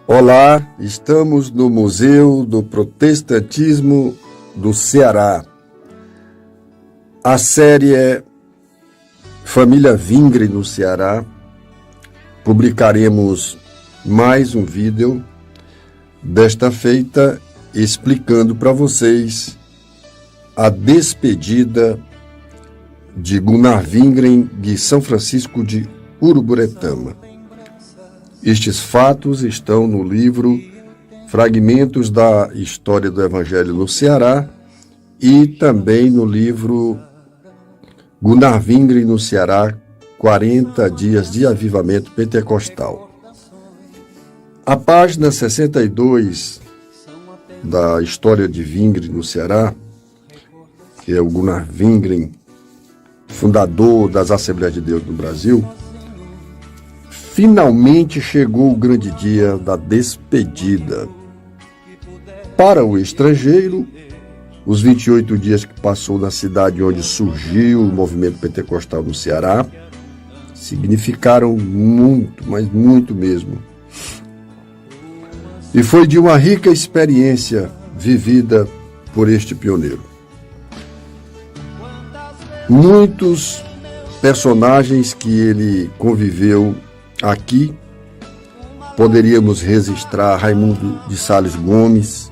Olá, estamos no Museu do Protestantismo do Ceará. A série é Família Vingre no Ceará. Publicaremos mais um vídeo desta feita explicando para vocês a despedida de Gunnar Wingren de São Francisco de Uruburetama. Estes fatos estão no livro Fragmentos da História do Evangelho no Ceará e também no livro Gunnar Wingren no Ceará, 40 dias de avivamento pentecostal. A página 62 da História de Wingren no Ceará, que é o Gunnar Wingren, fundador das Assembleias de Deus no Brasil, finalmente chegou o grande dia da despedida. Para o estrangeiro, os 28 dias que passou na cidade onde surgiu o movimento pentecostal no Ceará significaram muito, mas muito mesmo. E foi de uma rica experiência vivida por este pioneiro. Muitos personagens que ele conviveu aqui, poderíamos registrar Raimundo de Sales Gomes,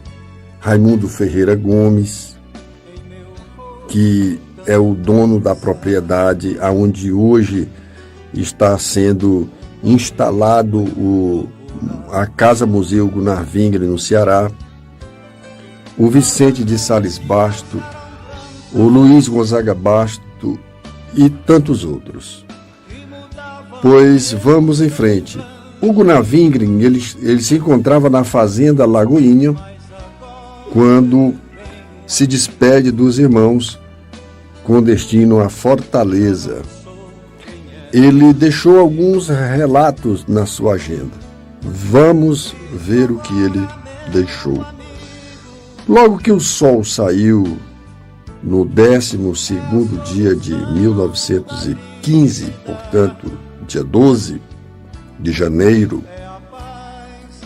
Raimundo Ferreira Gomes, que é o dono da propriedade aonde hoje está sendo instalado a Casa Museu Gunnar Wingren no Ceará, o Vicente de Sales Basto, o Luiz Gonzaga Basto e tantos outros. Pois vamos em frente. O Gunnar Wingren, ele se encontrava na fazenda Lagoinha quando se despede dos irmãos com destino à Fortaleza. Ele deixou alguns relatos na sua agenda. Vamos ver o que ele deixou. Logo que o sol saiu, no 12º dia de 1915, portanto, dia 12 de janeiro,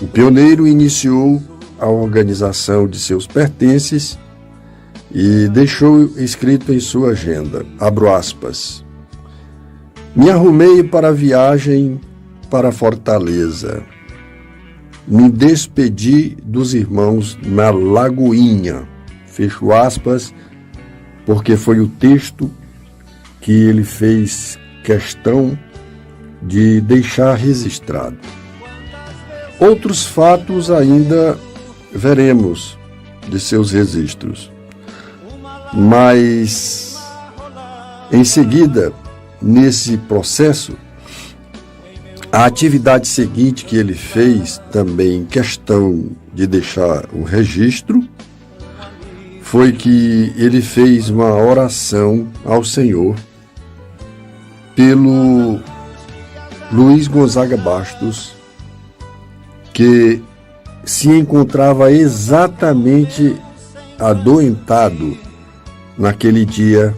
o pioneiro iniciou a organização de seus pertences e deixou escrito em sua agenda, abro aspas, me arrumei para a viagem para Fortaleza. Me despedi dos irmãos na Lagoinha, fecho aspas, porque foi o texto que ele fez questão de deixar registrado. Outros fatos ainda veremos de seus registros, mas em seguida, nesse processo, a atividade seguinte que ele fez, também questão de deixar o registro, foi que ele fez uma oração ao Senhor pelo Luiz Gonzaga Bastos, que se encontrava exatamente adoentado naquele dia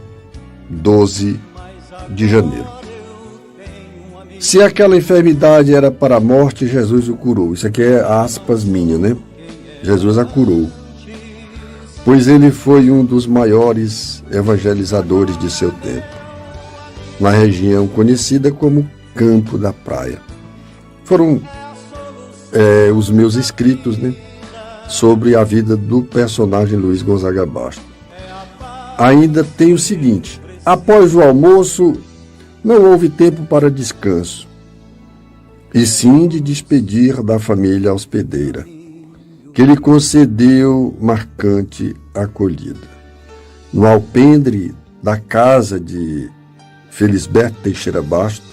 12 de janeiro. Se aquela enfermidade era para a morte, Jesus o curou. Isso aqui é aspas minha, né? Jesus a curou. Pois ele foi um dos maiores evangelizadores de seu tempo, na região conhecida como Campo da Praia. Foram os meus escritos, né, sobre a vida do personagem Luiz Gonzaga Bastos. Ainda tem o seguinte: após o almoço, não houve tempo para descanso, e sim de despedir da família hospedeira, que lhe concedeu marcante acolhida. No alpendre da casa de Felisberto Teixeira Bastos,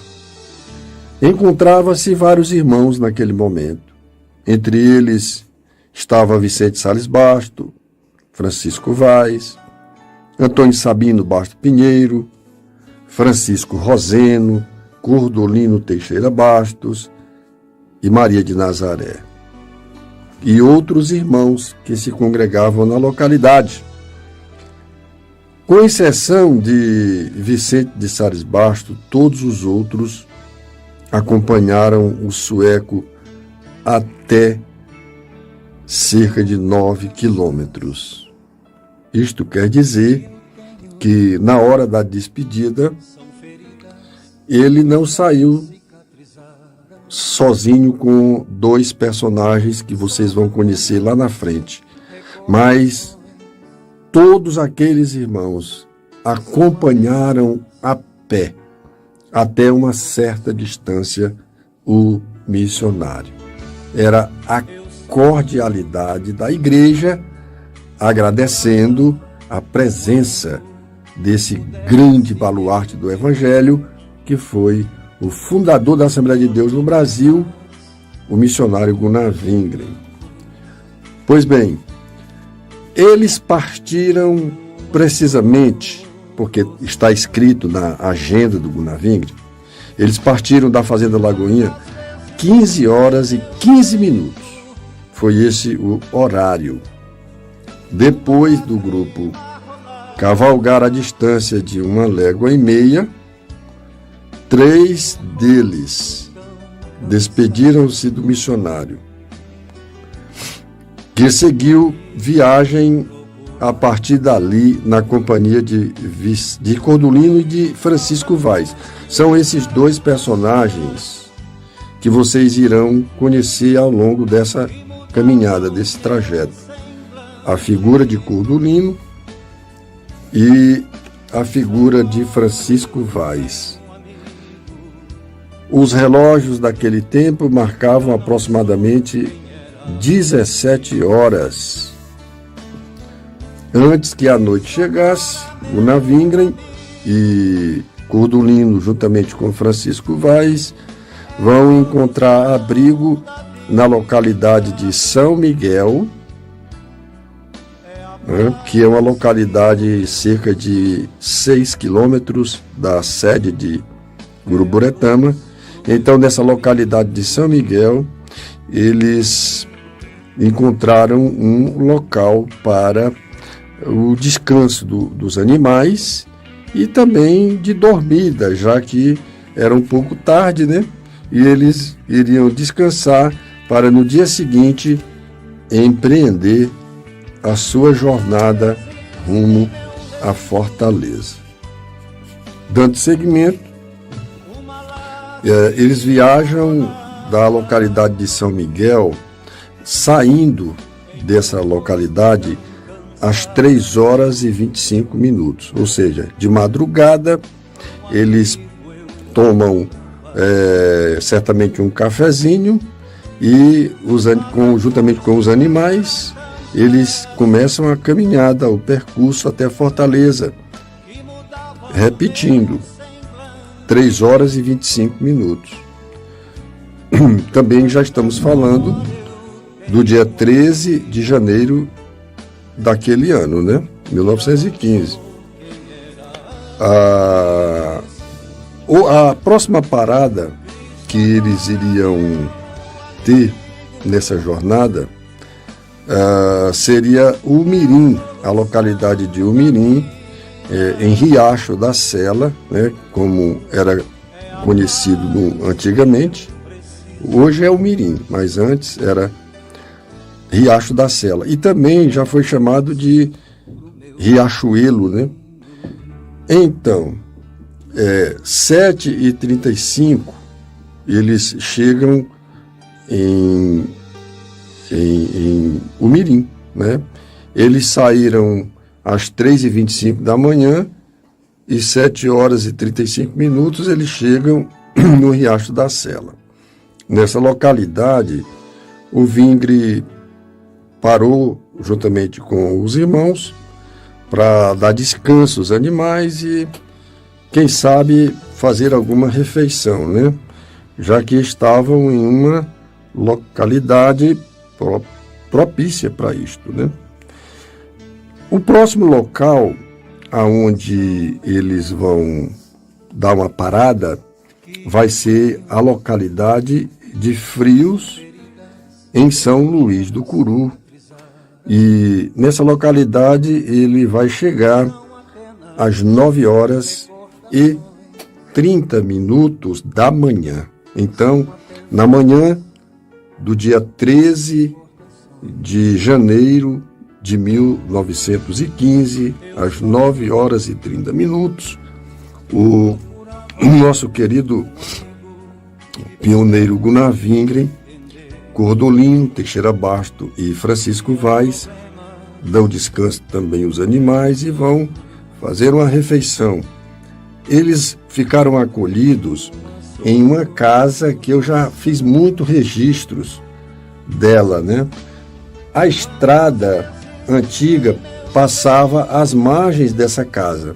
encontrava-se vários irmãos naquele momento. Entre eles estava Vicente Sales Basto, Francisco Vaz, Antônio Sabino Basto Pinheiro, Francisco Roseno, Cordolino Teixeira Bastos e Maria de Nazaré, e outros irmãos que se congregavam na localidade. Com exceção de Vicente de Sales Basto, todos os outros acompanharam o sueco até cerca de 9 quilômetros. Isto quer dizer que, na hora da despedida, ele não saiu sozinho com dois personagens que vocês vão conhecer lá na frente, mas todos aqueles irmãos acompanharam a pé até uma certa distância o missionário. Era a cordialidade da igreja agradecendo a presença desse grande baluarte do Evangelho, que foi o fundador da Assembleia de Deus no Brasil, o missionário Gunnar Wingren. Pois bem, eles partiram precisamente, porque está escrito na agenda do Gunnar Wingren, eles partiram da Fazenda Lagoinha 15 horas e 15 minutos. Foi esse o horário. Depois do grupo cavalgar a distância de 1,5 léguas, 3 deles despediram-se do missionário, que seguiu viagem a partir dali na companhia de Cordulino e de Francisco Vaz. São esses 2 personagens que vocês irão conhecer ao longo dessa caminhada, desse trajeto. A figura de Cordulino e a figura de Francisco Vaz. Os relógios daquele tempo marcavam aproximadamente 17 horas. Antes que a noite chegasse, Gunnar Wingren e Cordulino, juntamente com Francisco Vaz, vão encontrar abrigo na localidade de São Miguel, que é uma localidade cerca de 6 quilômetros da sede de Uruburetama. Então, nessa localidade de São Miguel, eles encontraram um local para o descanso dos animais e também de dormida, já que era um pouco tarde, né? E eles iriam descansar para no dia seguinte empreender a sua jornada rumo à Fortaleza. Dando seguimento, eles viajam da localidade de São Miguel, saindo dessa localidade às 3 horas e 25 minutos, ou seja, de madrugada. Eles tomam certamente um cafezinho e, juntamente com os animais, eles começam a caminhada, o percurso até Fortaleza, repetindo, 3 horas e 25 minutos. Também já estamos falando do dia 13 de janeiro daquele ano, né? 1915. A próxima parada que eles iriam ter nessa jornada seria Umirim, a localidade de Umirim, em Riacho da Sela, né, como era conhecido antigamente. Hoje é Umirim, mas antes era Riacho da Sela. E também já foi chamado de Riachuelo, né? Então, 7h35, eles chegam em Umirim, né? Eles saíram às 3h25 da manhã e 7 horas e 35 minutos eles chegam no Riacho da Sela. Nessa localidade, o Wingren parou juntamente com os irmãos para dar descanso aos animais e, quem sabe, fazer alguma refeição, né? Já que estavam em uma localidade propícia para isto, né? O próximo local aonde eles vão dar uma parada vai ser a localidade de Frios, em São Luís do Curu. E nessa localidade ele vai chegar às 9 horas e 30 minutos da manhã. Então, na manhã do dia 13 de janeiro de 1915, às 9 horas e 30 minutos, o nosso querido pioneiro Gunnar Wingren, Cordolino, Teixeira Basto e Francisco Vaz dão descanso também os animais e vão fazer uma refeição. Eles ficaram acolhidos em uma casa que eu já fiz muitos registros dela, né? A estrada antiga passava às margens dessa casa.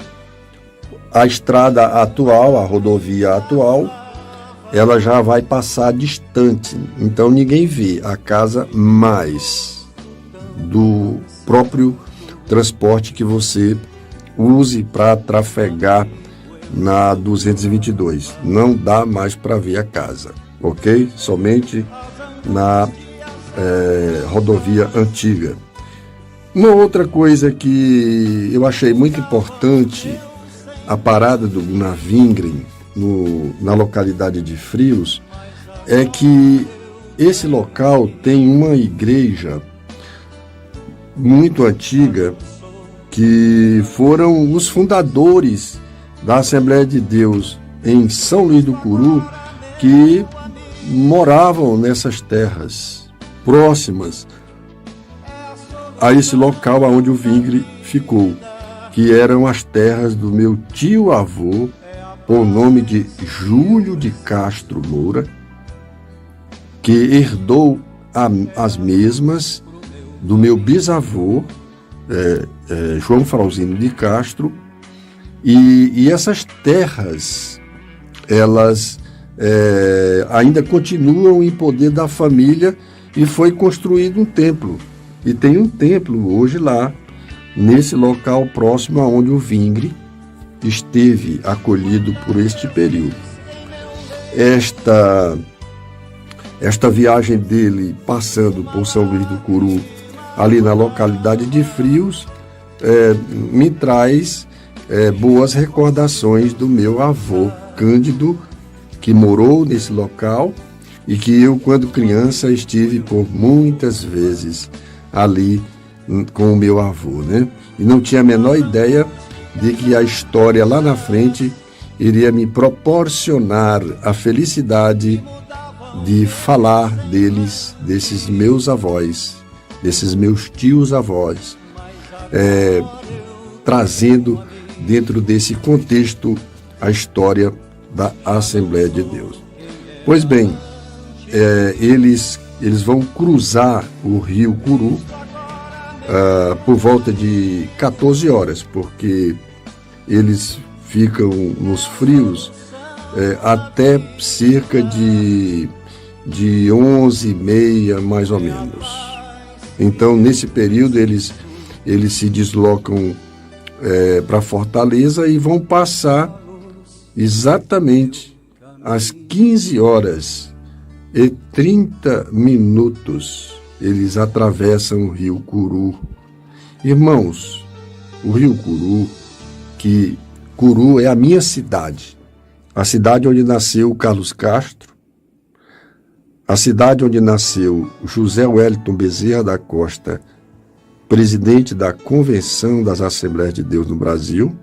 A estrada atual, a rodovia atual, ela já vai passar distante, então ninguém vê a casa mais do próprio transporte que você use para trafegar na 222. Não dá mais para ver a casa, ok? Somente na rodovia antiga. Uma outra coisa que eu achei muito importante, a parada do Gunnar Wingren na localidade de Frios, é que esse local tem uma igreja muito antiga que foram os fundadores da Assembleia de Deus em São Luís do Curu, que moravam nessas terras próximas a esse local onde o Wingren ficou, que eram as terras do meu tio-avô, por nome de Júlio de Castro Moura, que herdou as mesmas do meu bisavô, João Frauzino de Castro, e essas terras, elas ainda continuam em poder da família, e foi construído um templo. E tem um templo hoje lá, nesse local próximo aonde o Wingren esteve acolhido por este período. Esta viagem dele passando por São Luís do Curu, ali na localidade de Frios, me traz boas recordações do meu avô Cândido, que morou nesse local e que eu, quando criança, estive por muitas vezes ali com o meu avô, né? E não tinha a menor ideia de que a história lá na frente iria me proporcionar a felicidade de falar deles, desses meus avós, desses meus tios-avós, trazendo dentro desse contexto a história da Assembleia de Deus. Pois bem, eles vão cruzar o rio Curu por volta de 14 horas, porque eles ficam nos Frios até cerca de 11h30, mais ou menos. Então, nesse período, eles se deslocam para Fortaleza e vão passar exatamente às 15h30. Eles atravessam o rio Curu. Irmãos, o rio Curu, que Curu é a minha cidade, a cidade onde nasceu Carlos Castro, a cidade onde nasceu José Wellington Bezerra da Costa, presidente da Convenção das Assembleias de Deus no Brasil,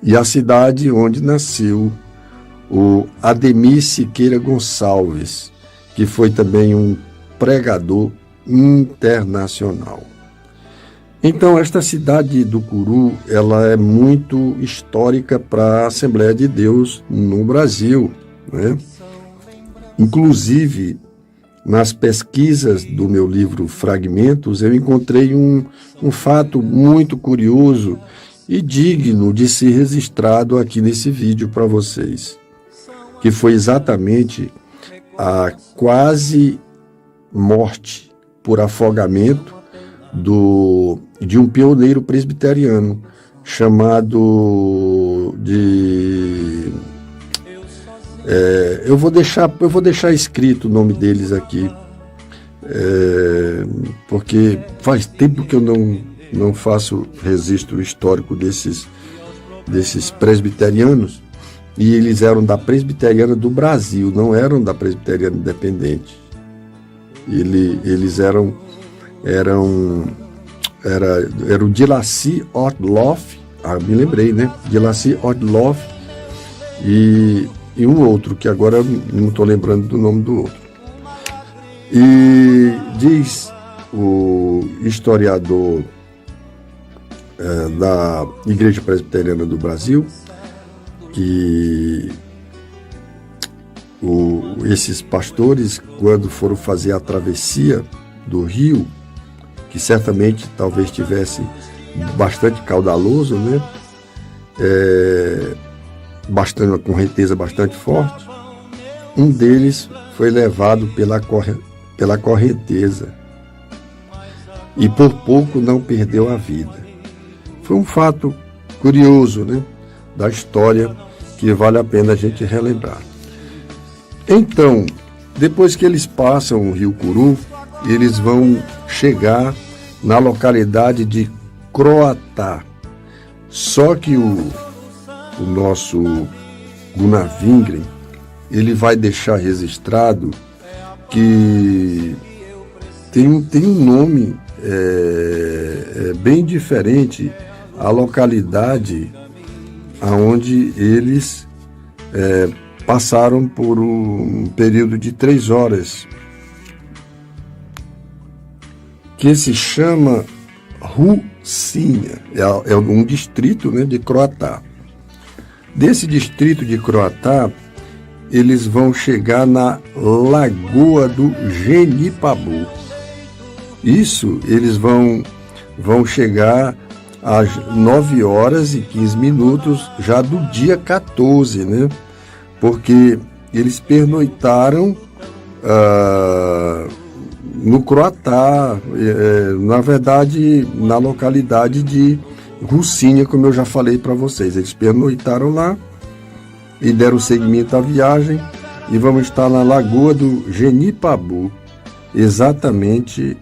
e a cidade onde nasceu o Ademir Siqueira Gonçalves, que foi também um pregador internacional. Então, esta cidade do Curu, ela é muito histórica para a Assembleia de Deus no Brasil, né? Inclusive, nas pesquisas do meu livro Fragmentos, eu encontrei um fato muito curioso e digno de ser registrado aqui nesse vídeo para vocês, que foi exatamente a quase morte por afogamento de um pioneiro presbiteriano chamado de... eu vou deixar escrito o nome deles aqui, porque faz tempo que eu não faço registro histórico desses presbiterianos, e eles eram da Presbiteriana do Brasil, não eram da Presbiteriana Independente. Eles eram era o Dilacy Orloff, me lembrei, né? Dilacy Orloff e um outro, que agora não estou lembrando do nome do outro. E diz o historiador da Igreja Presbiteriana do Brasil que esses pastores, quando foram fazer a travessia do rio, que certamente talvez tivesse bastante caudaloso, né? Bastante, uma correnteza bastante forte, um deles foi levado pela correnteza e por pouco não perdeu a vida. Foi um fato curioso, né, da história que vale a pena a gente relembrar. Então, depois que eles passam o Rio Curu, eles vão chegar na localidade de Croatá. Só que o nosso Gunnar Wingren, ele vai deixar registrado que tem um nome bem diferente a localidade aonde eles passaram por um período de 3 horas, que se chama Rusinha, é um distrito, né, de Croatá. Desse distrito de Croatá, eles vão chegar na Lagoa do Genipabu. Isso, eles vão chegar às 9 horas e 15 minutos já do dia 14, né? Porque eles pernoitaram no Croatá, na verdade, na localidade de Rusinha, como eu já falei para vocês. Eles pernoitaram lá e deram seguimento à viagem e vamos estar na Lagoa do Genipabu, exatamente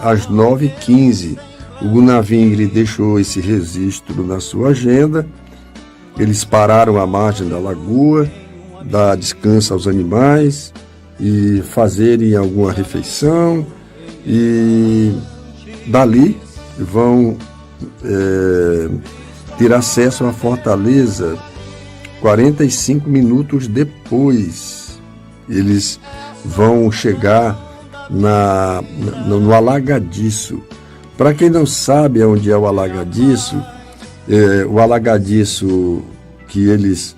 às 9h15. O Gunnar Wingren deixou esse registro na sua agenda. Eles pararam à margem da lagoa, dar descanso aos animais e fazerem alguma refeição, e dali vão ter acesso à fortaleza 45 minutos depois. Eles vão chegar no Alagadiço. Para quem não sabe onde é o Alagadiço, o Alagadiço que eles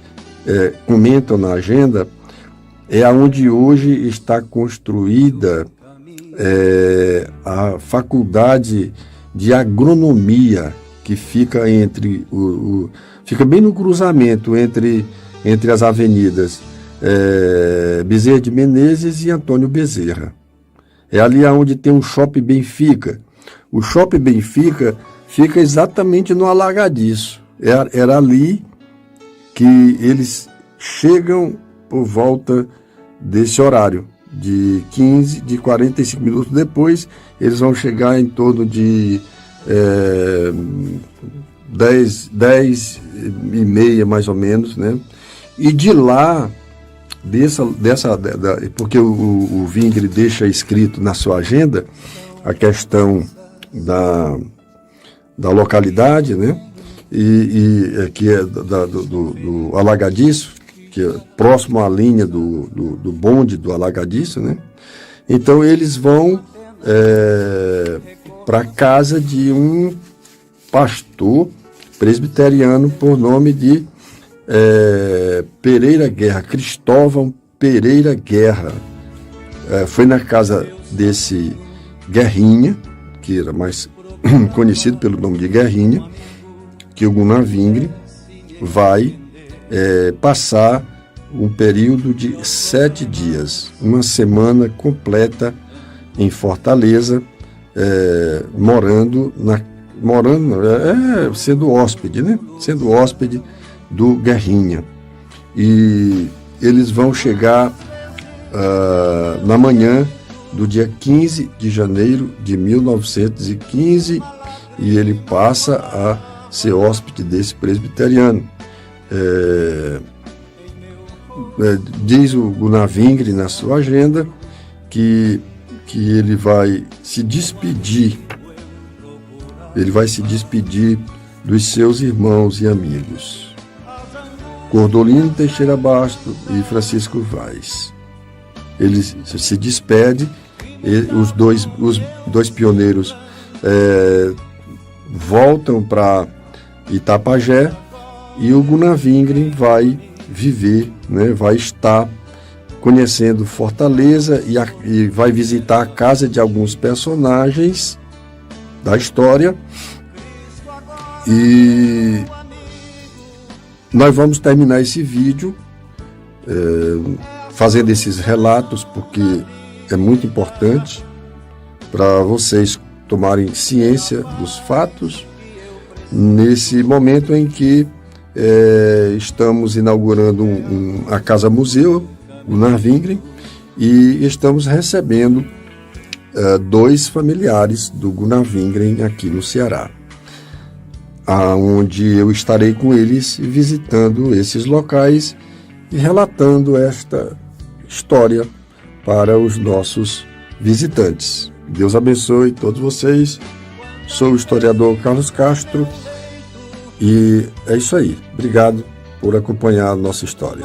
comentam na agenda é onde hoje está construída a Faculdade de Agronomia, que fica fica bem no cruzamento entre as avenidas Bezerra de Menezes e Antônio Bezerra. É ali onde tem o Shopping Benfica. O Shopping Benfica fica exatamente no Alagadiço. Era ali que eles chegam por volta desse horário, de 45 minutos depois. Eles vão chegar em torno de 10h30, mais ou menos, né? E de lá, porque o Wingren deixa escrito na sua agenda a questão da localidade, né? E que é do Alagadiço, que é próximo à linha do bonde do Alagadiço, né? Então eles vão para a casa de um pastor presbiteriano por nome de Pereira Guerra, Cristóvão Pereira Guerra. Foi na casa desse Guerrinha, que era mais conhecido pelo nome de Guerrinha, que o Gunnar Wingren vai passar um período de 7 dias, uma semana completa em Fortaleza, sendo hóspede, né? Sendo hóspede do Guerrinha. E eles vão chegar na manhã do dia 15 de janeiro de 1915, e ele passa a ser hóspede desse presbiteriano. Diz o Gunnar Wingren na sua agenda que que ele vai se despedir. Ele vai se despedir dos seus irmãos e amigos. Cordolino Teixeira Bastos e Francisco Vaz. Ele se despede, os dois pioneiros voltam para Itapajé e o Gunnar Wingren vai viver, né, vai estar conhecendo Fortaleza e vai visitar a casa de alguns personagens da história. E nós vamos terminar esse vídeo fazendo esses relatos, porque é muito importante para vocês tomarem ciência dos fatos nesse momento em que estamos inaugurando a Casa Museu, Gunnar Wingren, e estamos recebendo 2 familiares do Gunnar Wingren aqui no Ceará, onde eu estarei com eles visitando esses locais e relatando esta história para os nossos visitantes. Deus abençoe todos vocês. Sou o historiador Carlos Castro e é isso aí. Obrigado por acompanhar a nossa história.